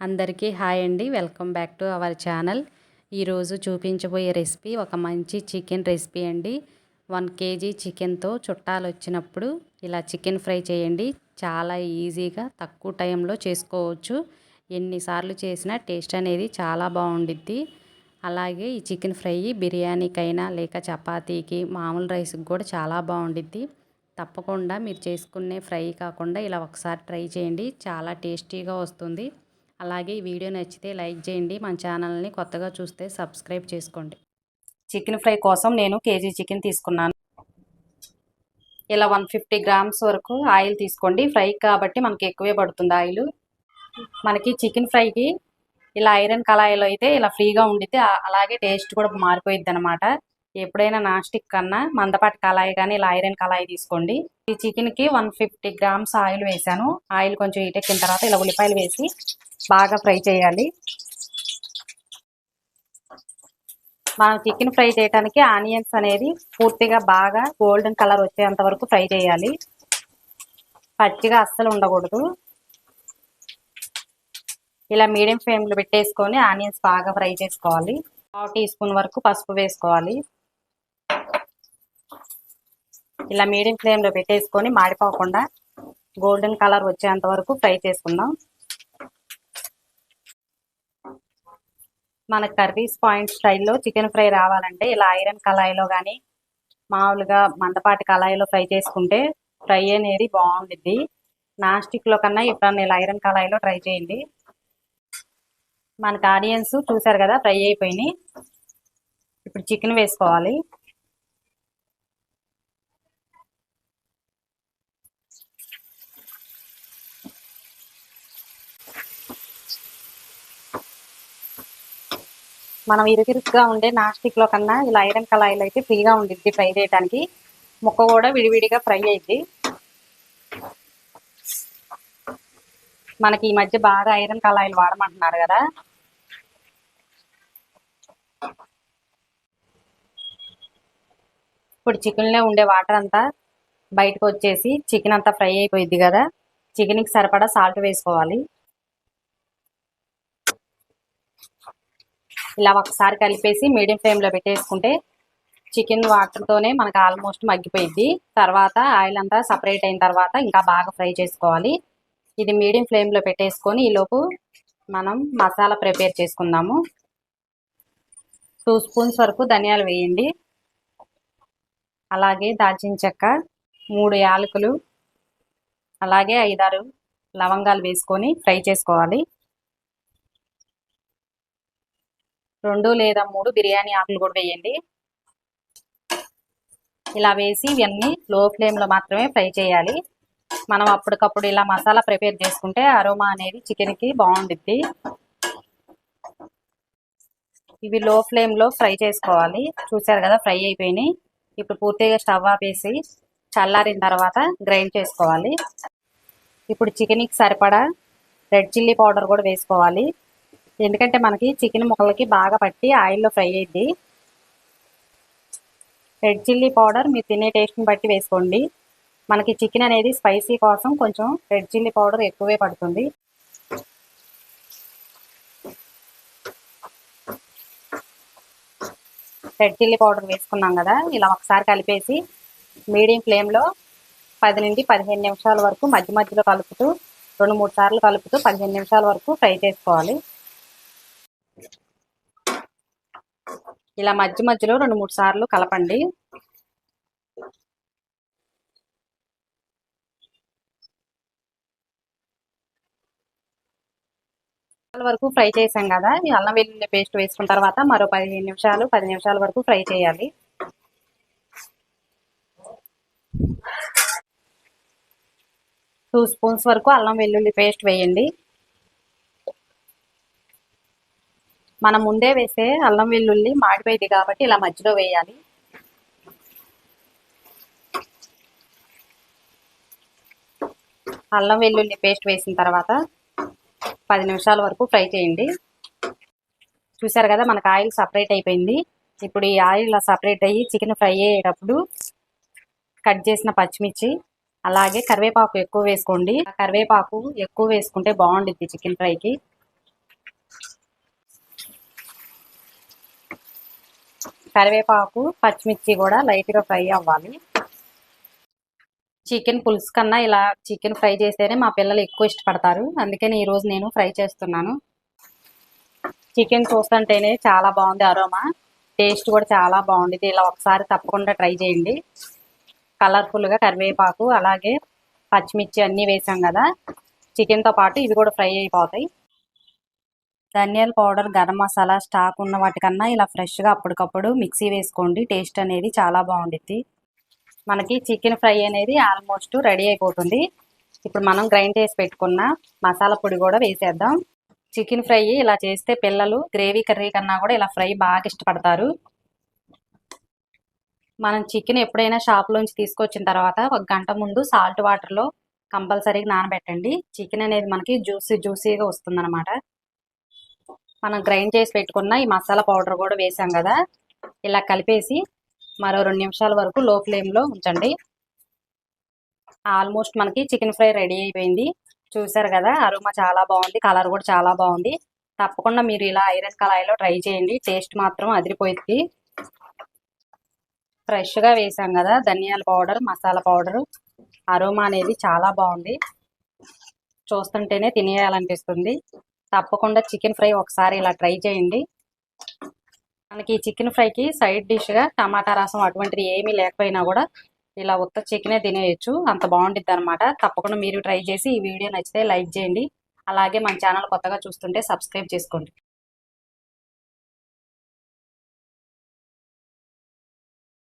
అందరికీ హాయ్ అండి. Welcome back to our channel. ఈరోజు చూపించబోయే రెసిపీ ఒక మంచి చికెన్ రెసిపీ అండి. 1 కేజీ చికెన్తో చుట్టాలు వచ్చినప్పుడు ఇలా చికెన్ ఫ్రై చేయండి. చాలా ఈజీగా తక్కువ టైంలో చేసుకోవచ్చు. ఎన్నిసార్లు చేసినా టేస్ట్ అనేది చాలా బాగుండిద్ది. అలాగే ఈ చికెన్ ఫ్రై బిర్యానీకైనా లేక చపాతీకి మామూలు రైస్కి కూడా చాలా బాగుండిద్ది. తప్పకుండా మీరు చేసుకునే ఫ్రై కాకుండా ఇలా ఒకసారి ట్రై చేయండి. చాలా టేస్టీగా వస్తుంది. అలాగే ఈ వీడియో నచ్చితే లైక్ చేయండి. మన ఛానల్ని కొత్తగా చూస్తే సబ్స్క్రైబ్ చేసుకోండి. చికెన్ ఫ్రై కోసం నేను కేజీ చికెన్ తీసుకున్నాను. ఇలా 150 గ్రామ్స్ వరకు ఆయిల్ తీసుకోండి. ఫ్రై కాబట్టి మనకి ఎక్కువే పడుతుంది ఆయిల్. మనకి చికెన్ ఫ్రైకి ఇలా ఐరన్ కళాయిలో అయితే ఇలా ఫ్రీగా ఉండితే అలాగే టేస్ట్ కూడా మారిపోయిద్ది అనమాట. ఎప్పుడైనా నాన్ స్టిక్ కన్నా మందపాటి కళాయి కానీ ఇలా ఐరన్ కళాయి తీసుకోండి. ఈ చికెన్కి 150 గ్రామ్స్ ఆయిల్ వేసాను. ఆయిల్ కొంచెం హీటెక్కిన తర్వాత ఇలా ఉల్లిపాయలు వేసి బాగా ఫ్రై చేయాలి. మనం చికెన్ ఫ్రై చేయడానికి ఆనియన్స్ అనేది పూర్తిగా బాగా గోల్డెన్ కలర్ వచ్చేంత వరకు ఫ్రై చేయాలి. పచ్చిగా అస్సలు ఉండకూడదు. ఇలా మీడియం ఫ్లేమ్లో పెట్టేసుకొని ఆనియన్స్ బాగా ఫ్రై చేసుకోవాలి. 1 టీ స్పూన్ వరకు పసుపు వేసుకోవాలి. ఇలా మీడియం ఫ్లేమ్లో పెట్టేసుకొని మాడిపోకుండా గోల్డెన్ కలర్ వచ్చేంత వరకు ఫ్రై చేసుకుందాం. మన కర్రీస్ పాయింట్ స్టైల్లో చికెన్ ఫ్రై రావాలంటే ఇలా ఐరన్ కళాయిలో కానీ మామూలుగా మందపాటి కళాయిలో ఫ్రై చేసుకుంటే ఫ్రై అనేది బాగుండిద్ది. నాన్ స్టిక్లో కన్నా ఇప్పుడు ఇలా ఐరన్ కళాయిలో ట్రై చేయండి. మనకు ఆనియన్స్ చూసారు కదా ఫ్రై అయిపోయినాయి. ఇప్పుడు చికెన్ వేసుకోవాలి. మనం ఇరుకిరుగ్గా ఉండే నాన్ స్టిక్లో కన్నా ఇలా ఐరన్ కళాయిలో అయితే ఫ్రీగా ఉండిద్ది ఫ్రై చేయడానికి. ముక్క కూడా విడివిడిగా ఫ్రై అయ్యిద్ది. మనకి ఈ మధ్య బాగా ఐరన్ కళాయిలు వాడమంటున్నారు కదా. ఇప్పుడు చికెన్లో ఉండే వాటర్ అంతా బయటకు వచ్చేసి చికెన్ అంతా ఫ్రై అయిపోయిద్ది కదా. చికెన్కి సరిపడా సాల్ట్ వేసుకోవాలి. ఇలా ఒకసారి కలిపేసి మీడియం ఫ్లేమ్లో పెట్టేసుకుంటే చికెన్ వాటర్తోనే మనకు ఆల్మోస్ట్ మగ్గిపోయిద్ది. తర్వాత ఆయిల్ అంతా సపరేట్ అయిన తర్వాత ఇంకా బాగా ఫ్రై చేసుకోవాలి. ఇది మీడియం ఫ్లేమ్లో పెట్టేసుకొని ఈలోపు మనం మసాలా ప్రిపేర్ చేసుకుందాము. 2 స్పూన్స్ వరకు ధనియాలు వేయండి. అలాగే దాల్చిన చెక్క, 3 యాలకులు, అలాగే 5-6 లవంగాలు వేసుకొని ఫ్రై చేసుకోవాలి. 2 లేదా 3 బిర్యానీ ఆకులు కూడా వేయండి. ఇలా వేసి ఇవన్నీ లో ఫ్లేమ్లో మాత్రమే ఫ్రై చేయాలి. మనం అప్పటికప్పుడు ఇలా మసాలా ప్రిపేర్ చేసుకుంటే అరోమా అనేది చికెన్కి బాగుండిద్ది. ఇవి లో ఫ్లేమ్లో ఫ్రై చేసుకోవాలి. చూసారు కదా ఫ్రై అయిపోయినాయి. ఇప్పుడు పూర్తిగా స్టవ్ ఆపేసి చల్లారిన తర్వాత గ్రైండ్ చేసుకోవాలి. ఇప్పుడు చికెన్కి సరిపడా రెడ్ చిల్లీ పౌడర్ కూడా వేసుకోవాలి. ఎందుకంటే మనకి చికెన్ ముక్కలకి బాగా పట్టి ఆయిల్లో ఫ్రై అయ్యిద్ది. రెడ్ చిల్లీ పౌడర్ మీరు తినే టేస్ట్ని బట్టి వేసుకోండి. మనకి చికెన్ అనేది స్పైసీ కోసం కొంచెం రెడ్ చిల్లీ పౌడర్ ఎక్కువే పడుతుంది. రెడ్ చిల్లీ పౌడర్ వేసుకున్నాం కదా. ఇలా ఒకసారి కలిపేసి మీడియం ఫ్లేమ్లో 10 నుండి 15 నిమిషాల వరకు మధ్య మధ్యలో కలుపుతూ 2-3 సార్లు కలుపుతూ 15 నిమిషాల వరకు ఫ్రై చేసుకోవాలి. ఇలా మధ్య మధ్యలో 2-3 సార్లు కలపండి. వరకు ఫ్రై చేసాం కదా. ఈ అల్లం వెల్లుల్లి పేస్ట్ వేసుకున్న తర్వాత మరో 10 నిమిషాల వరకు ఫ్రై చేయాలి. టూ స్పూన్స్ వరకు అల్లం వెల్లుల్లి పేస్ట్ వేయండి. మనం ముందే వేస్తే అల్లం వెల్లుల్లి మాడిపోయింది కాబట్టి ఇలా మధ్యలో వేయాలి. అల్లం వెల్లుల్లి పేస్ట్ వేసిన తర్వాత 10 నిమిషాల వరకు ఫ్రై చేయండి. చూసారు కదా మనకు ఆయిల్ సపరేట్ అయిపోయింది. ఇప్పుడు ఈ ఆయిల్ సపరేట్ అయ్యి చికెన్ ఫ్రై అయ్యేటప్పుడు కట్ చేసిన పచ్చిమిర్చి అలాగే కరివేపాకు ఎక్కువ వేసుకోండి. కరివేపాకు ఎక్కువ వేసుకుంటే బాగుండిద్ది చికెన్ ఫ్రైకి. కరివేపాకు పచ్చిమిర్చి కూడా లైట్గా ఫ్రై అవ్వాలి. చికెన్ పులుసు కన్నా ఇలా చికెన్ ఫ్రై చేస్తేనే మా పిల్లలు ఎక్కువ ఇష్టపడతారు. అందుకని ఈరోజు నేను ఫ్రై చేస్తున్నాను. చికెన్ చూస్తుంటేనే చాలా బాగుంది అరోమా, టేస్ట్ కూడా చాలా బాగుంది. ఇలా ఒకసారి తప్పకుండా ట్రై చేయండి. కలర్ఫుల్గా కరివేపాకు అలాగే పచ్చిమిర్చి అన్నీ వేసాం కదా, చికెన్తో పాటు ఇవి కూడా ఫ్రై అయిపోతాయి. ధనియాల పౌడర్, గరం మసాలా స్టాక్ ఉన్న వాటికన్నా ఇలా ఫ్రెష్గా అప్పటికప్పుడు మిక్సీ వేసుకోండి. టేస్ట్ అనేది చాలా బాగుండిద్ది. మనకి చికెన్ ఫ్రై అనేది ఆల్మోస్ట్ రెడీ అయిపోతుంది. ఇప్పుడు మనం గ్రైండ్ చేసి పెట్టుకున్న మసాలా పొడి కూడా వేసేద్దాం. చికెన్ ఫ్రై ఇలా చేస్తే పిల్లలు గ్రేవీ కర్రీ కన్నా కూడా ఇలా ఫ్రై బాగా ఇష్టపడతారు. మనం చికెన్ ఎప్పుడైనా షాప్లోంచి తీసుకొచ్చిన తర్వాత 1 గంట ముందు సాల్ట్ వాటర్లో కంపల్సరీగా నానబెట్టండి. చికెన్ అనేది మనకి జ్యూసీగా వస్తుంది అనమాట. మనం గ్రైండ్ చేసి పెట్టుకున్న ఈ మసాలా పౌడర్ కూడా వేసాం కదా, ఇలా కలిపేసి మరో 2 నిమిషాల వరకు లో ఫ్లేమ్లో ఉంచండి. ఆల్మోస్ట్ మనకి చికెన్ ఫ్రై రెడీ అయిపోయింది. చూసారు కదా, అరోమా చాలా బాగుంది, కలర్ కూడా చాలా బాగుంది. తప్పకుండా మీరు ఇలా ఐరన్ కళాయిలో ట్రై చేయండి. టేస్ట్ మాత్రం అదిరిపోయింది. ఫ్రెష్గా వేసాం కదా ధనియాల పౌడర్, మసాలా పౌడరు, అరోమా అనేది చాలా బాగుంది. చూస్తుంటేనే తినేయాలనిపిస్తుంది. తప్పకుండా చికెన్ ఫ్రై ఒకసారి ఇలా ట్రై చేయండి. మనకి ఈ చికెన్ ఫ్రైకి సైడ్ డిష్గా టమాటా రసం అటువంటిది ఏమీ లేకపోయినా కూడా ఇలా ఉత్త చికెనే తినేయచ్చు, అంత బాగుండిద్ది అనమాట. తప్పకుండా మీరు ట్రై చేసి ఈ వీడియో నచ్చితే లైక్ చేయండి. అలాగే మన ఛానల్ కొత్తగా చూస్తుంటే సబ్స్క్రైబ్ చేసుకోండి.